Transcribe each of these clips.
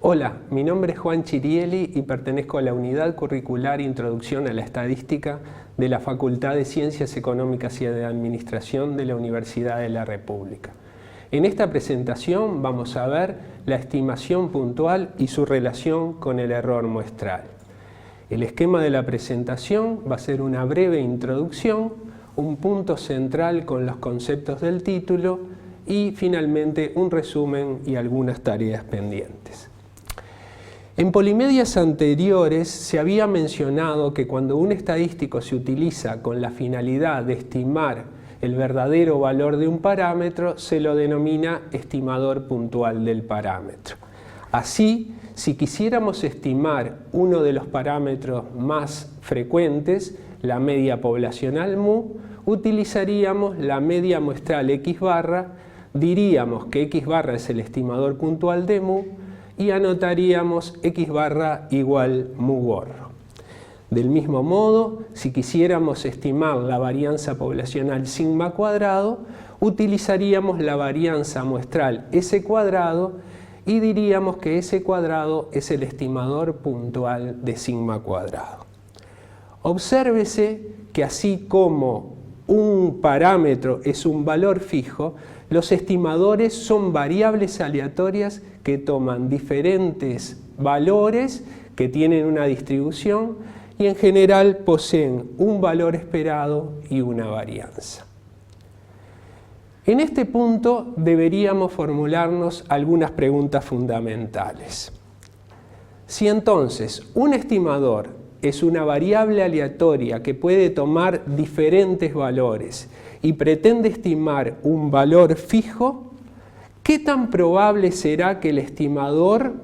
Hola, mi nombre es Juan Chirieli y pertenezco a la Unidad Curricular Introducción a la Estadística de la Facultad de Ciencias Económicas y de Administración de la Universidad de la República. En esta presentación vamos a ver la estimación puntual y su relación con el error muestral. El esquema de la presentación va a ser una breve introducción, un punto central con los conceptos del título y finalmente un resumen y algunas tareas pendientes. En polimedias anteriores se había mencionado que cuando un estadístico se utiliza con la finalidad de estimar el verdadero valor de un parámetro, se lo denomina estimador puntual del parámetro. Así, si quisiéramos estimar uno de los parámetros más frecuentes, la media poblacional mu, utilizaríamos la media muestral x barra, diríamos que x barra es el estimador puntual de mu, y anotaríamos x barra igual mu gorro. Del mismo modo, si quisiéramos estimar la varianza poblacional sigma cuadrado, utilizaríamos la varianza muestral s cuadrado y diríamos que s cuadrado es el estimador puntual de sigma cuadrado. Obsérvese que así como un parámetro es un valor fijo, los estimadores son variables aleatorias que toman diferentes valores que tienen una distribución y en general poseen un valor esperado y una varianza. En este punto deberíamos formularnos algunas preguntas fundamentales. Si entonces un estimador es una variable aleatoria que puede tomar diferentes valores y pretende estimar un valor fijo, ¿qué tan probable será que el estimador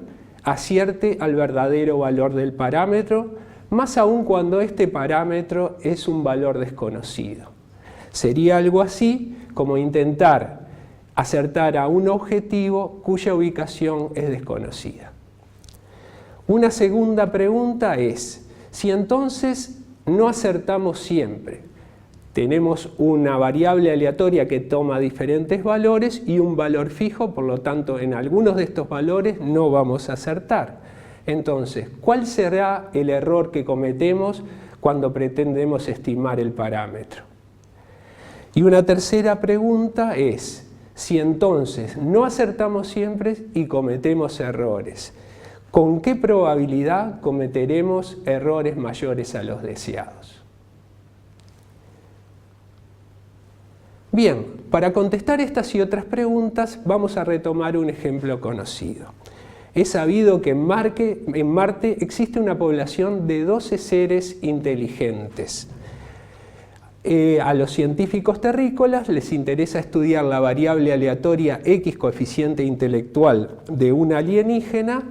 acierte al verdadero valor del parámetro, más aún cuando este parámetro es un valor desconocido? Sería algo así como intentar acertar a un objetivo cuya ubicación es desconocida. Una segunda pregunta es, si entonces no acertamos siempre, tenemos una variable aleatoria que toma diferentes valores y un valor fijo, por lo tanto en algunos de estos valores no vamos a acertar. Entonces, ¿cuál será el error que cometemos cuando pretendemos estimar el parámetro? Y una tercera pregunta es, si entonces no acertamos siempre y cometemos errores, ¿con qué probabilidad cometeremos errores mayores a los deseados? Bien, para contestar estas y otras preguntas vamos a retomar un ejemplo conocido. Es sabido que en Marte existe una población de 12 seres inteligentes. A los científicos terrícolas les interesa estudiar la variable aleatoria x coeficiente intelectual de un alienígena.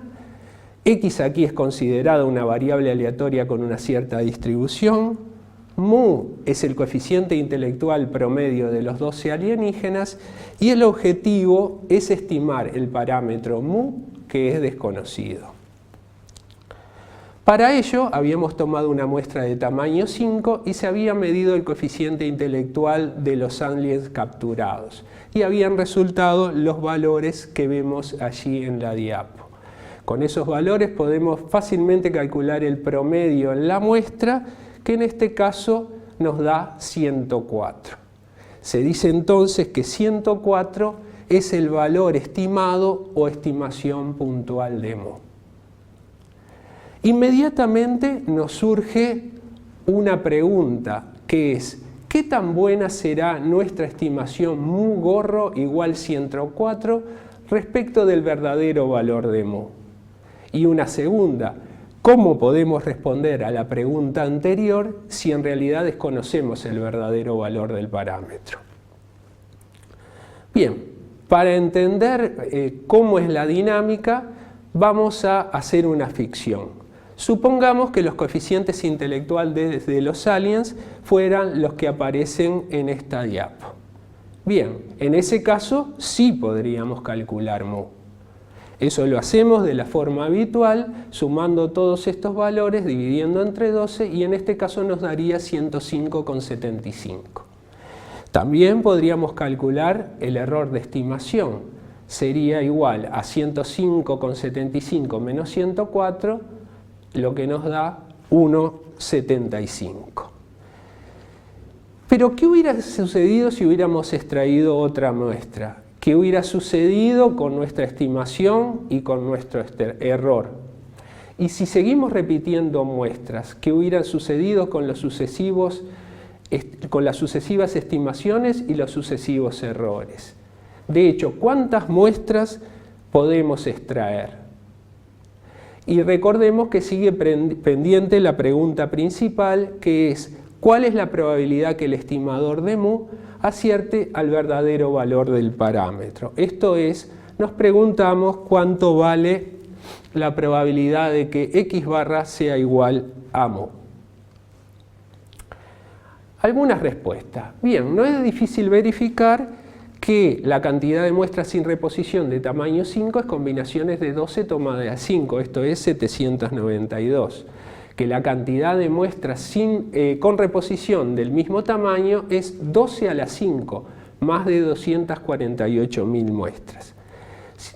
X aquí es considerada una variable aleatoria con una cierta distribución. Mu es el coeficiente intelectual promedio de los 12 alienígenas y el objetivo es estimar el parámetro mu, que es desconocido. Para ello habíamos tomado una muestra de tamaño 5 y se había medido el coeficiente intelectual de los aliens capturados y habían resultado los valores que vemos allí en la diapo. Con esos valores podemos fácilmente calcular el promedio en la muestra, que en este caso nos da 104. Se dice entonces que 104 es el valor estimado o estimación puntual de mu. Inmediatamente nos surge una pregunta, que es, ¿qué tan buena será nuestra estimación mu gorro igual 104 respecto del verdadero valor de mu? Y una segunda, ¿cómo podemos responder a la pregunta anterior si en realidad desconocemos el verdadero valor del parámetro? Bien, para entender cómo es la dinámica, vamos a hacer una ficción. Supongamos que los coeficientes intelectuales de los aliens fueran los que aparecen en esta diapo. Bien, en ese caso sí podríamos calcular mu. Eso lo hacemos de la forma habitual, sumando todos estos valores, dividiendo entre 12 y en este caso nos daría 105,75. También podríamos calcular el error de estimación. sería igual a 105,75 menos 104, lo que nos da 1,75. Pero ¿qué hubiera sucedido si hubiéramos extraído otra muestra? ¿Qué hubiera sucedido con nuestra estimación y con nuestro error? Y si seguimos repitiendo muestras, ¿qué hubiera sucedido con las sucesivas estimaciones y los sucesivos errores? De hecho, ¿cuántas muestras podemos extraer? Y recordemos que sigue pendiente la pregunta principal, que es ¿cuál es la probabilidad que el estimador de mu acierte al verdadero valor del parámetro? Esto es, nos preguntamos cuánto vale la probabilidad de que x barra sea igual a mu. Algunas respuestas. Bien, no es difícil verificar que la cantidad de muestras sin reposición de tamaño 5 es combinaciones de 12 tomadas a 5, esto es 792. Que la cantidad de muestras con reposición del mismo tamaño es 12 a la 5, más de 248.000 muestras.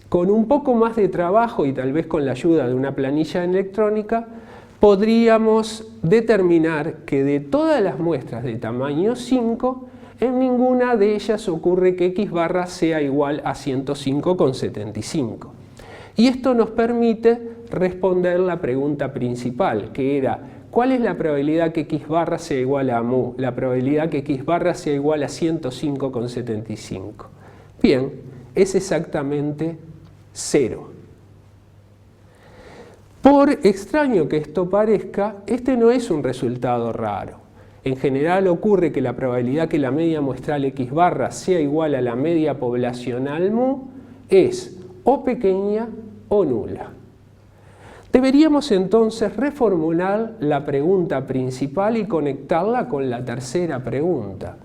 Con un poco más de trabajo y tal vez con la ayuda de una planilla electrónica, podríamos determinar que de todas las muestras de tamaño 5, en ninguna de ellas ocurre que x barra sea igual a 105,75. Y esto nos permite responder la pregunta principal, que era ¿cuál es la probabilidad que x barra sea igual a mu? La probabilidad que x barra sea igual a 105,75. Bien, es exactamente 0. Por extraño que esto parezca, este no es un resultado raro. En general ocurre que la probabilidad que la media muestral x barra sea igual a la media poblacional mu es o pequeña o nula. Deberíamos entonces reformular la pregunta principal y conectarla con la tercera pregunta.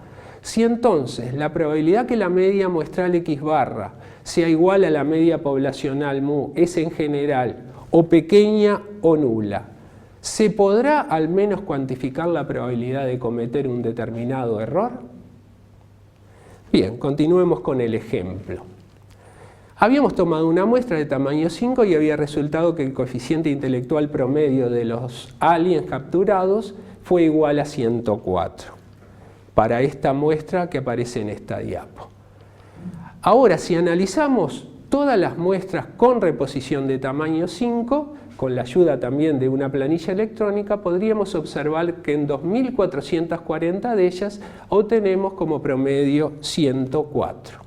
Si entonces la probabilidad que la media muestral x barra sea igual a la media poblacional mu es en general o pequeña o nula, ¿se podrá al menos cuantificar la probabilidad de cometer un determinado error? Bien, continuemos con el ejemplo. Habíamos tomado una muestra de tamaño 5 y había resultado que el coeficiente intelectual promedio de los aliens capturados fue igual a 104 para esta muestra que aparece en esta diapo. Ahora, si analizamos todas las muestras con reposición de tamaño 5, con la ayuda también de una planilla electrónica, podríamos observar que en 2.440 de ellas obtenemos como promedio 104.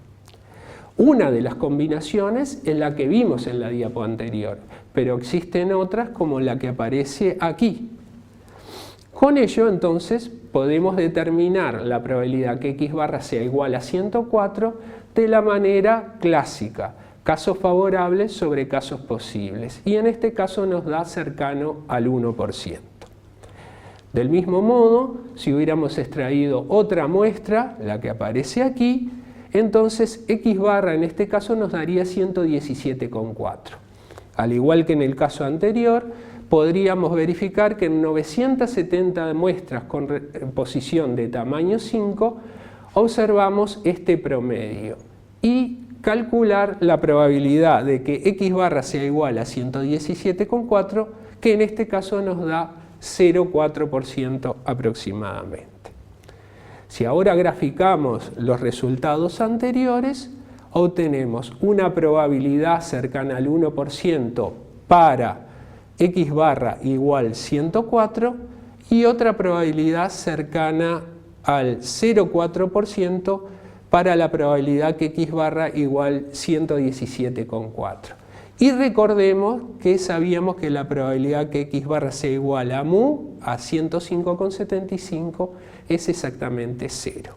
Una de las combinaciones es la que vimos en la diapo anterior, pero existen otras como la que aparece aquí. Con ello, entonces, podemos determinar la probabilidad que x barra sea igual a 104 de la manera clásica, casos favorables sobre casos posibles, y en este caso nos da cercano al 1%. Del mismo modo, si hubiéramos extraído otra muestra, la que aparece aquí, entonces x barra en este caso nos daría 117,4. Al igual que en el caso anterior, podríamos verificar que en 970 muestras con reposición de tamaño 5 observamos este promedio y calcular la probabilidad de que x barra sea igual a 117,4, que en este caso nos da 0,4% aproximadamente. Si ahora graficamos los resultados anteriores, obtenemos una probabilidad cercana al 1% para x barra igual 104 y otra probabilidad cercana al 0,4% para la probabilidad que x barra igual 117,4. Y recordemos que sabíamos que la probabilidad que x barra sea igual a mu, a 105,75, es exactamente 0.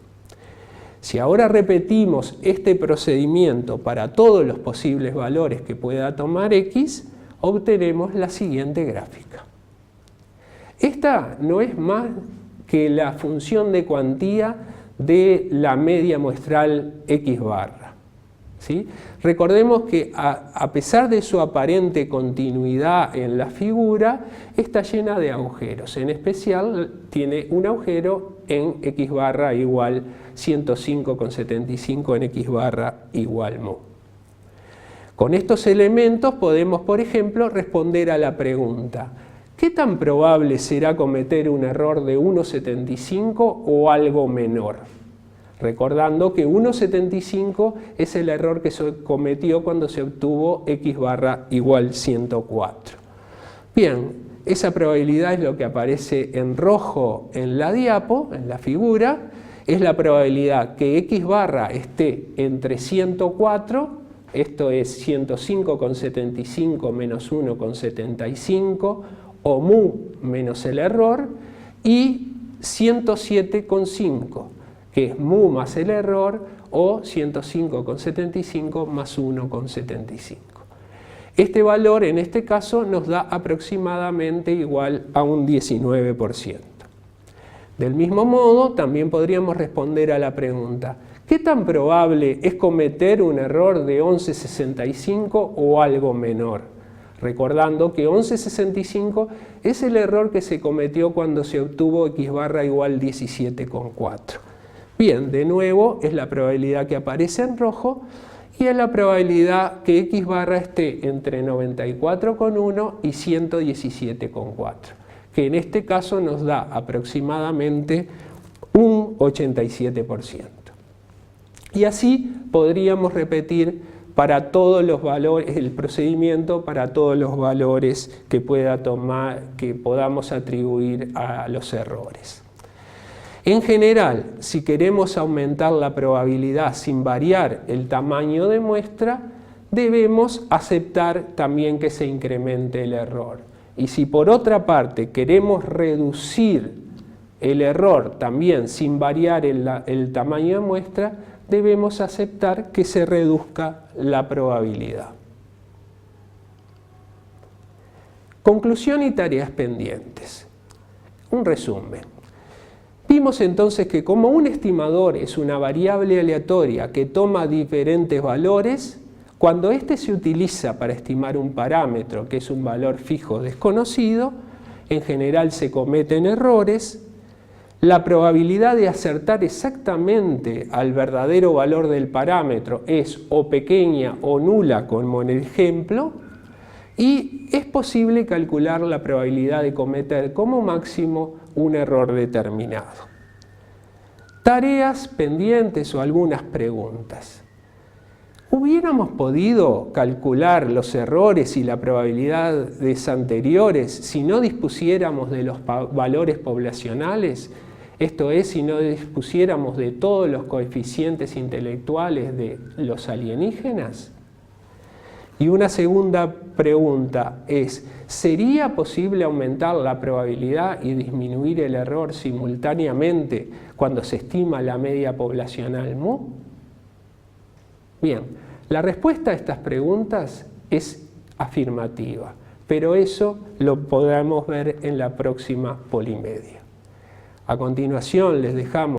Si ahora repetimos este procedimiento para todos los posibles valores que pueda tomar x, obtenemos la siguiente gráfica. Esta no es más que la función de cuantía de la media muestral x barra. ¿Sí? Recordemos que a pesar de su aparente continuidad en la figura, está llena de agujeros. En especial tiene un agujero en x barra igual 105,75 en x barra igual mu. Con estos elementos podemos, por ejemplo, responder a la pregunta: ¿qué tan probable será cometer un error de 1,75 o algo menor? Recordando que 1,75 es el error que se cometió cuando se obtuvo x barra igual 104. Bien, esa probabilidad es lo que aparece en rojo en la diapo, en la figura. Es la probabilidad que x barra esté entre 104, esto es 105,75 menos 1,75, o mu menos el error, y 107,5, que es mu más el error, o 105,75 más 1,75. Este valor en este caso nos da aproximadamente igual a un 19%. Del mismo modo, también podríamos responder a la pregunta: ¿qué tan probable es cometer un error de 11,65 o algo menor? Recordando que 11,65 es el error que se cometió cuando se obtuvo x barra igual 17,4. Bien, de nuevo es la probabilidad que aparece en rojo y es la probabilidad que x barra esté entre 94,1 y 117,4, que en este caso nos da aproximadamente un 87%. Y así podríamos repetir para todos los valores, el procedimiento para todos los valores que podamos atribuir a los errores. En general, si queremos aumentar la probabilidad sin variar el tamaño de muestra, debemos aceptar también que se incremente el error. Y si por otra parte queremos reducir el error también sin variar el tamaño de muestra, debemos aceptar que se reduzca la probabilidad. Conclusión y tareas pendientes. Un resumen. Vimos entonces que como un estimador es una variable aleatoria que toma diferentes valores, cuando éste se utiliza para estimar un parámetro que es un valor fijo desconocido, en general se cometen errores. La probabilidad de acertar exactamente al verdadero valor del parámetro es o pequeña o nula, como en el ejemplo, y es posible calcular la probabilidad de cometer como máximo un error determinado. Tareas pendientes o algunas preguntas. ¿Hubiéramos podido calcular los errores y la probabilidades anteriores si no dispusiéramos de los valores poblacionales? Esto es, si no dispusiéramos de todos los coeficientes intelectuales de los alienígenas. Y una segunda pregunta es: ¿sería posible aumentar la probabilidad y disminuir el error simultáneamente cuando se estima la media poblacional mu? Bien, la respuesta a estas preguntas es afirmativa, pero eso lo podremos ver en la próxima Polimedia. A continuación les dejamos